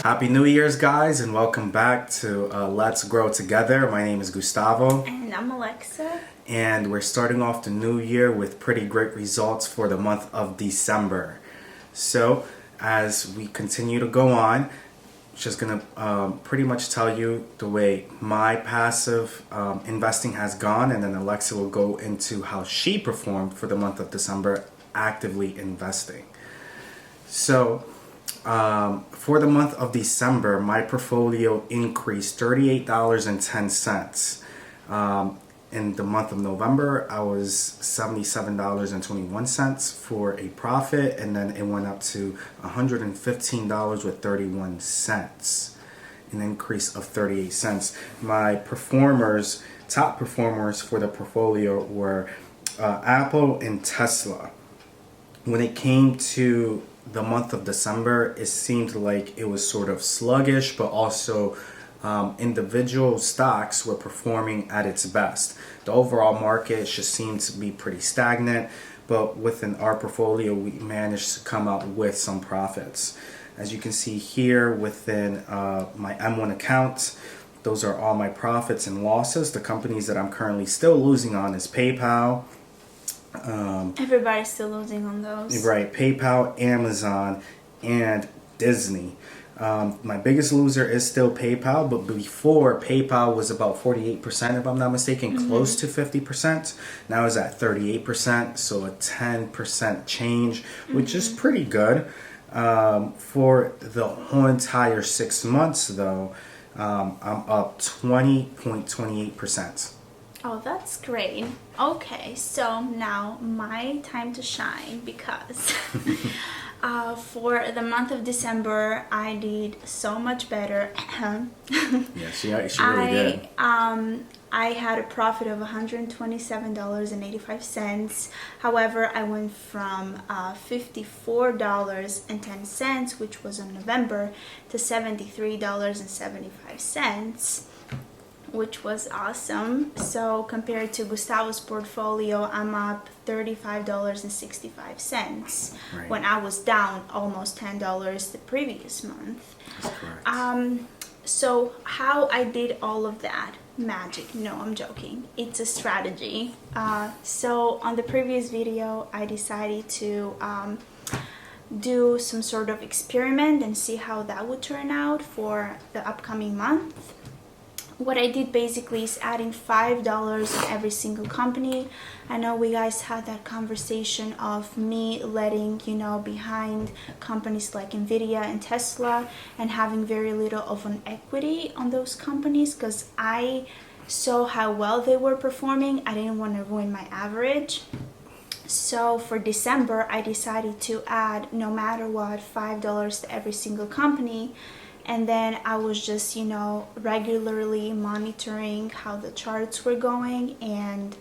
Happy New Year's, guys, and welcome back to Let's Grow Together. My name is Gustavo. And I'm Alexa. And we're starting off the new year with pretty great results for the month of December. So, as we continue to go on, just going to pretty much tell you the way my passive investing has gone, and then Alexa will go into how she performed for the month of December actively investing. So, for the month of December, my portfolio increased $38.10. In the month of November, I was $77.21 for a profit, and then it went up to $115.31, an increase of 38 cents. My top performers for the portfolio were Apple and Tesla. When it came to the month of December, it seemed like it was sort of sluggish, but also individual stocks were performing at its best. The overall market just seemed to be pretty stagnant, but within our portfolio, we managed to come out with some profits. As you can see here within my M1 account, those are all my profits and losses. The companies that I'm currently still losing on is PayPal. Everybody's still losing on those. Right, PayPal, Amazon, and Disney. My biggest loser is still PayPal, but before PayPal was about 48%, if I'm not mistaken, close to 50%. Now it's at 38%, so a 10% change, which is pretty good. For the whole entire 6 months, though, I'm up 20.28%. Oh, that's great. Okay, so now my time to shine because for the month of December, I did so much better. Yeah, she really did. I had a profit of $127.85. However, I went from $54.10, which was in November, to $73.75. Which was awesome. So compared to Gustavo's portfolio, I'm up $35.65 when I was down almost $10 the previous month. That's correct. So how I did all of that magic? No, I'm joking. It's a strategy. So on the previous video, I decided to do some sort of experiment and see how that would turn out for the upcoming month. What I did basically is adding $5 on every single company. I know we guys had that conversation of me letting behind companies like Nvidia and Tesla and having very little of an equity on those companies because I saw how well they were performing. I didn't want to ruin my average. So for December, I decided to add, no matter what, $5 to every single company. And then I was just, regularly monitoring how the charts were going. And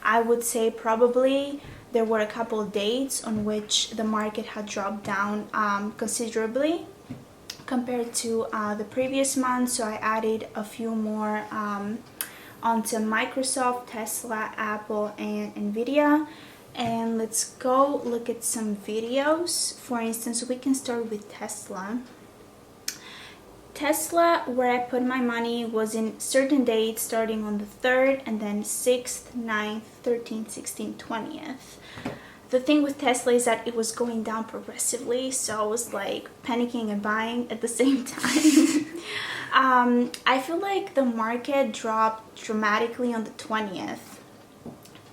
I would say probably there were a couple of dates on which the market had dropped down considerably compared to the previous month. So I added a few more onto Microsoft, Tesla, Apple, and Nvidia. And let's go look at some videos. For instance, we can start with Tesla. Tesla, where I put my money, was in certain dates starting on the 3rd and then 6th, 9th, 13th, 16th, 20th. The thing with Tesla is that it was going down progressively, so I was like panicking and buying at the same time. I feel like the market dropped dramatically on the 20th.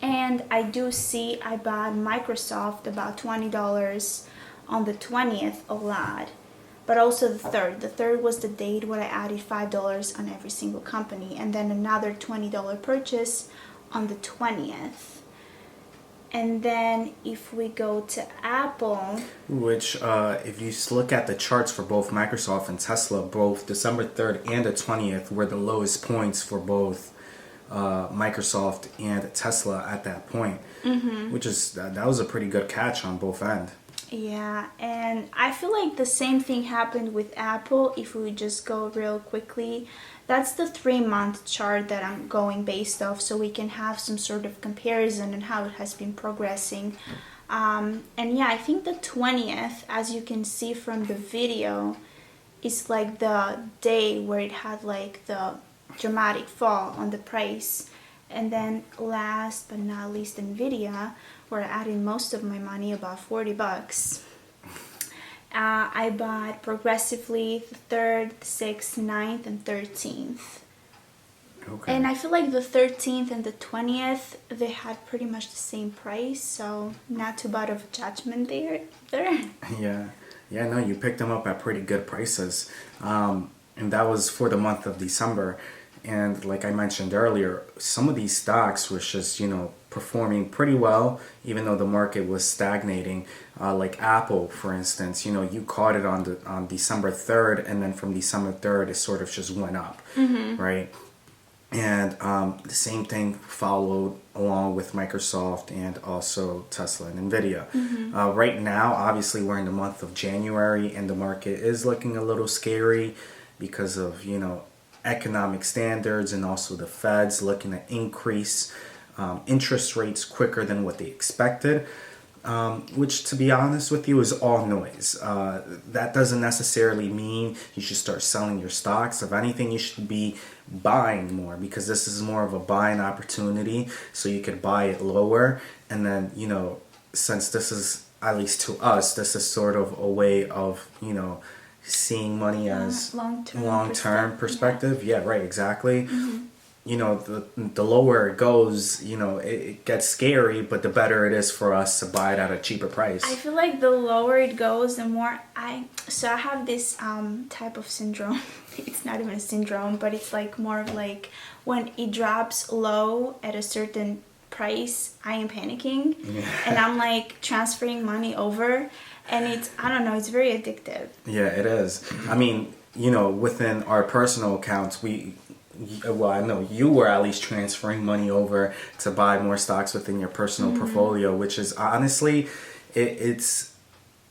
And I do see I bought Microsoft about $20 on the 20th a lot. But also the 3rd. The 3rd was the date where I added $5 on every single company. And then another $20 purchase on the 20th. And then if we go to Apple... Which, if you look at the charts for both Microsoft and Tesla, both December 3rd and the 20th were the lowest points for both Microsoft and Tesla at that point. Which is, that was a pretty good catch on both ends. Yeah, and I feel like the same thing happened with Apple. If we just go real quickly, that's the 3-month chart that I'm going based off, so we can have some sort of comparison on how it has been progressing. And yeah, I think the 20th, as you can see from the video, is like the day where it had like the dramatic fall on the price. And then last but not least, Nvidia, where I added most of my money, about $40. I bought progressively the 3rd, 6th, 9th, and 13th. Okay. And I feel like the 13th and the 20th, they had pretty much the same price, so not too bad of a judgment there either. Yeah, no, you picked them up at pretty good prices. And that was for the month of December. And like I mentioned earlier, some of these stocks was just, performing pretty well, even though the market was stagnating. Like Apple, for instance, you caught it on December 3rd, and then from December 3rd, it sort of just went up, right? And the same thing followed along with Microsoft and also Tesla and Nvidia. Right now, obviously, we're in the month of January, and the market is looking a little scary because of, economic standards, and also the Fed's looking to increase interest rates quicker than what they expected. Which, to be honest with you, is all noise. That doesn't necessarily mean you should start selling your stocks. If anything, you should be buying more, because this is more of a buying opportunity, so you could buy it lower. And then, since this is, at least to us, this is sort of a way of, seeing money as long-term perspective. Yeah, right, exactly. The lower it goes, it gets scary, but the better it is for us to buy it at a cheaper price. I feel like the lower it goes, the more I have this type of syndrome. It's not even a syndrome, but it's like more of like when it drops low at a certain price, I am panicking. And I'm like transferring money over, and it's, I don't know, it's very addictive. Yeah, it is. I mean, within our personal accounts, I know you were at least transferring money over to buy more stocks within your personal portfolio, which is honestly, it's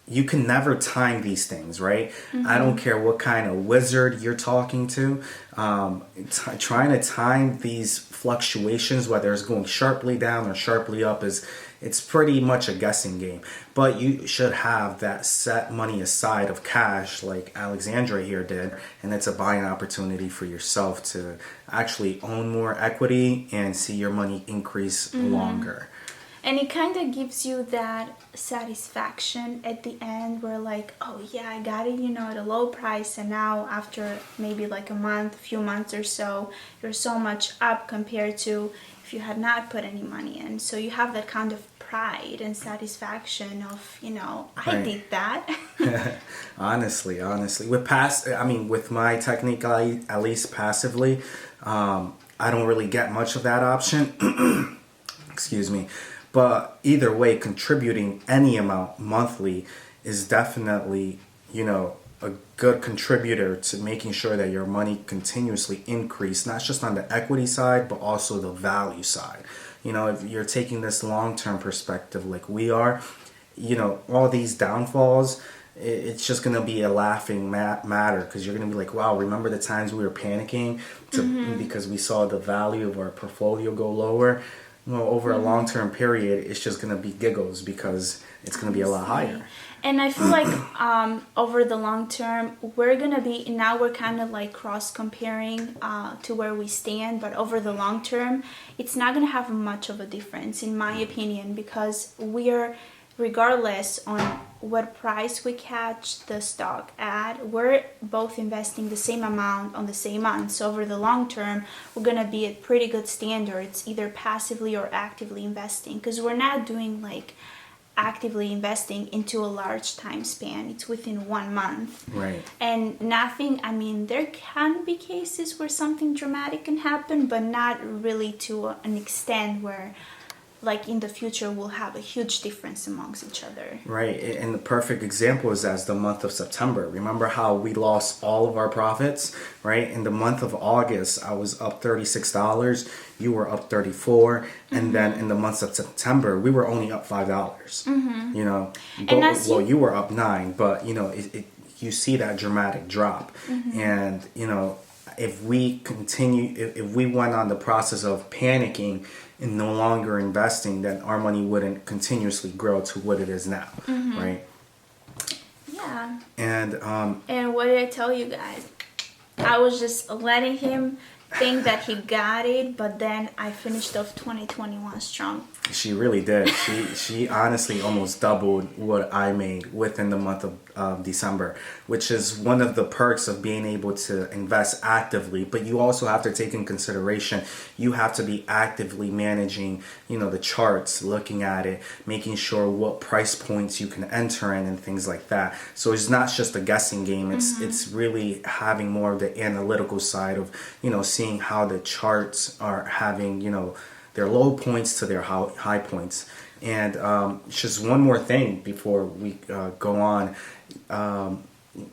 you can never time these things, right? I don't care what kind of wizard you're talking to. Trying to time these fluctuations, whether it's going sharply down or sharply up, it's pretty much a guessing game. But you should have that set money aside of cash, like Aleksandra here did, and it's a buying opportunity for yourself to actually own more equity and see your money increase longer. And it kind of gives you that satisfaction at the end where like, oh yeah, I got it, at a low price, and now after maybe like a few months or so, you're so much up compared to if you had not put any money in. So you have that kind of pride and satisfaction of, I did that. Honestly, with my technique, at least passively, I don't really get much of that option. Excuse me. But either way, contributing any amount monthly is definitely, a good contributor to making sure that your money continuously increase, not just on the equity side, but also the value side. If you're taking this long-term perspective like we are, all these downfalls, it's just going to be a laughing matter, because you're going to be like, wow, remember the times we were panicking because we saw the value of our portfolio go lower? Well, over a long-term period, it's just going to be giggles, because it's going to be a lot higher. And I feel like over the long term, we're kind of like cross-comparing to where we stand. But over the long term, it's not going to have much of a difference, in my opinion, because we're, regardless on what price we catch the stock at, we're both investing the same amount on the same month. So over the long term, we're going to be at pretty good standards, either passively or actively investing, because we're not doing like actively investing into a large time span. It's within 1 month. Right. And there can be cases where something dramatic can happen, but not really to an extent where like in the future we'll have a huge difference amongst each other. Right. And the perfect example is as the month of September. Remember how we lost all of our profits, right? In the month of August, I was up $36. You were up $34. And then in the month of September, we were only up $5. You were up $9, but you see that dramatic drop. And, if we went on the process of panicking and no longer investing, then our money wouldn't continuously grow to what it is now, right? Yeah, Yeah. And what did I tell you guys? I was just letting him think that he got it, but then I finished off 2021 strong. she really did. She honestly almost doubled what I made within the month of December, which is one of the perks of being able to invest actively. But you also have to take in consideration, you have to be actively managing, the charts, looking at it, making sure what price points you can enter in and things like that. So it's not just a guessing game. It's really having more of the analytical side of, seeing how the charts are having, their low points to their high points. And just one more thing before we go on.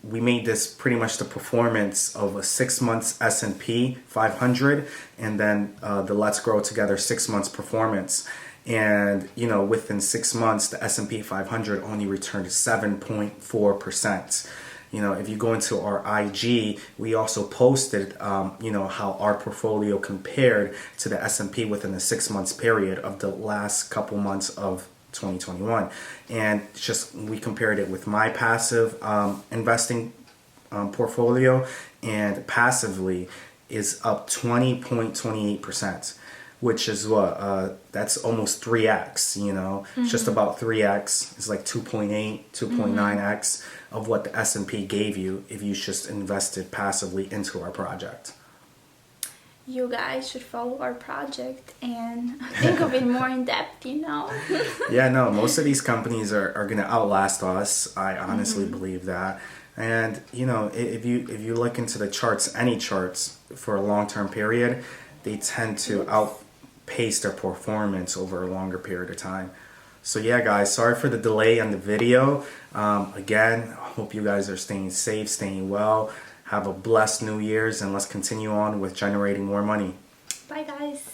We made this pretty much the performance of a 6 months S&P 500 and then the Let's Grow Together 6 months performance. And, within 6 months, the S&P 500 only returned 7.4%. If you go into our IG, we also posted, how our portfolio compared to the S&P within the 6 months period of the last couple months of 2021. And we compared it with my passive investing portfolio, and passively is up 20.28%. Which is what? That's almost 3x, It's just about 3x. It's like 2.8, 2.9x of what the S&P gave you if you just invested passively into our project. You guys should follow our project and think of it more in depth, Yeah, no, most of these companies are going to outlast us. I honestly believe that. And, if you look into the charts, any charts for a long-term period, they tend to outpace their performance over a longer period of time. So yeah, guys, sorry for the delay on the video. Again, I hope you guys are staying safe, staying well. Have a blessed New Year's, and let's continue on with generating more money. Bye, guys.